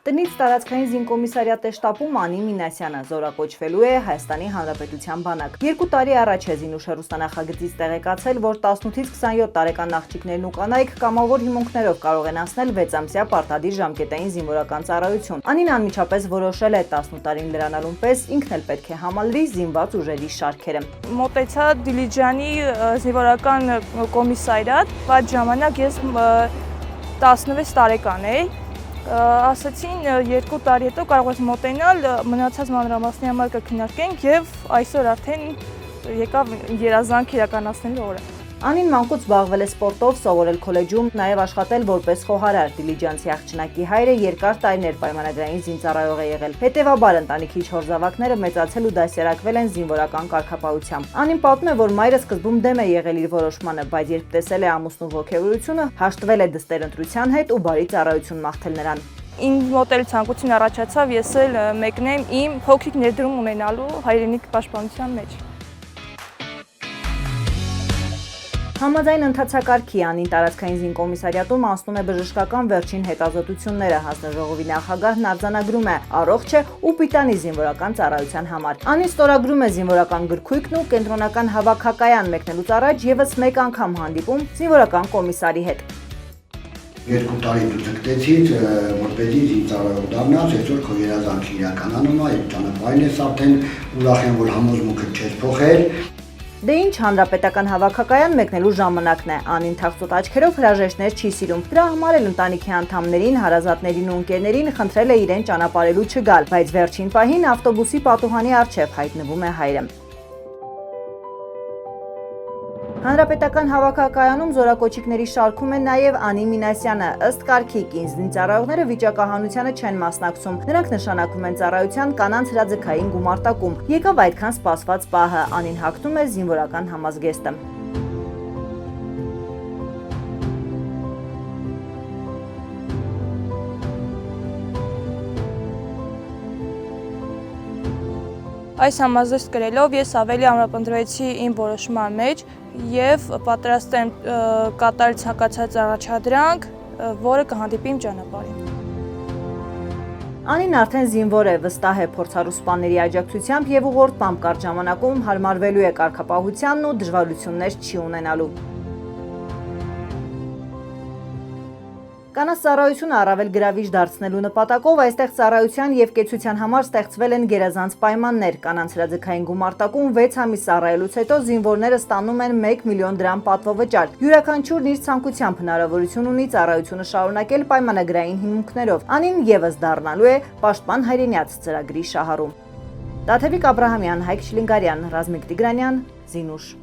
Տնից տարածքային զինկոմիսարիատի շտաբում Անի Մինասյանը զորակոչվելու է Հայաստանի Հանրապետության բանակ։ 2 տարի առաջ է Զինուշ հեռուստանախագծից տեղեկացել, որ 18-ից 27 տարեկան աղջիկներն ու կանայք կամավոր հիմունքներով կարող են անցնել 6-ամսյա պարտադիր ժամկետային զինվորական ծառայություն։ Անին անմիջապես որոշել է 18 տարին լրանալուն պես ինքն էլ պետք է համալրի զինված ուժերի շարքերը։ Մոտեցա Դիլիջանի զինվորական կոմիսարիատ, այդ ժամանակ ես 16 տարեկան էի։ Ասացին 2 տարի հետո կարող ես մոտենալ, մնացած մանրամասնի համար կքննարկենք եւ այսօր արդեն եկավ երազանք իրականացնելու օրը։ Անին մանկուց զբաղվել է սպորտով, սովորել քոլեջում, նաև աշխատել որպես խոհարար։ Դիլիջանցի աղջնակի հայրը երկար տարիներ պայմանագրային զինծառայող է եղել։ Հետևաբար ընտանիքի 4 զավակները մեծացել ու դասերակվել են զինվորական կարգապահությամբ։ Անին պատմում է, որ մայրը սկզբում դեմ է եղել իր որոշմանը, բայց երբ տեսել է ամուսնու ոգևորությունը, հաշտվել է դստեր ընտրության հետ ու բարի ծառայություն մաղթել նրան։ Ինձ մոտ էլ ցանկություն առաջացավ ես էլ մեկնեմ իմ փոքրիկ ներդրում ունենալու հայրենիք պաշտպանության մեջ։ Համաձայն ընթացակարգի Անին տարածքային զինկոմիսարիատում անցնում է բժշկական վերջին հետազոտությունները, հանձնաժողովի նախագահն արձանագրում է առողջ է ու պիտանի զինվորական ծառայության համար։ Անին ստորագրում է զինվորական գրքույկն ու կենտրոնական հավաքակայան մեկնելուց առաջ եւս մեկ անգամ հանդիպում զինվորական կոմիսարի հետ։ 2 տարի դու ձգտեցիր, որպեսզի զինծառայող դառնաս, այսօր քո երազանքը իրականանում է, եւ ճանապարհին ես արդեն ուրախ եմ, որ համոզմունքդ չես փոխել։ Դե ինչ, հանրապետական հավաքակայան մեկնելու ժամանակն է։ Անին թախծոտ աչքերով հրաժեշտներ չի սիրում։ Դրա համար էլ ընտանիքի անդամներին, հարազատներին ու ընկերներին խնդրել է իրեն ճանապարհելու չգալ, բայց վերջին պահին ավտոբուսի պատուհանի առջև հայտնվում է հայրը։ Հանրապետական հավաքակայանում զորակոչիկների շարքում է նաև Անի Մինասյանը։ Ըստ կարգի կին զինծառայողները վիճակահանությանը չեն մասնակցում։ Նրանք նշանակվում են ծառայության կանանց հրաձգային գումարտակում։ Եկավ այդքան սպասված պահը։ Անին հագնում է զինվորական համազգեստը։ Այս համազգեստ կրելով ես ավելի ամրապնդվեցի իմ որոշման մեջ եւ պատրաստ եմ կատարել ցանկացած առաջադրանք, որը կհանդիպի իմ ճանապարհին։ Անին արդեն զինվոր է, վստահ է փորձառու սպաների աջակցությամբ եւ ուղղորդմամբ կարճ ժամանակում հարմարվելու է կարգապահությանն ու դժվարություններ չի ունենալու։ Կանանց ծառայությունը առավել գրավիչ դարձնելու նպատակով այստեղ ծառայության եւ կեցության համար ստեղծվել են գերազանց պայմաններ։ Կանանց հրաձգային գումարտակում 6 ամիս ծառայելուց հետո զինվորները ստանում են 1 միլիոն դրամ պատվովճար։ Յուրաքանչյուրն իր ցանկությամբ հնարավորություն ունի ծառայությունը շարունակել պայմանագրային հիմունքներով։ Անին եւս դառնալու է Պաշտպան հայրենյաց ծրագրի շահառու։ Տաթևիկ Աբրահամյան, Հայկ Շիլինգարյան, Ռազմիկ Տիգրանյան, Զինուշ։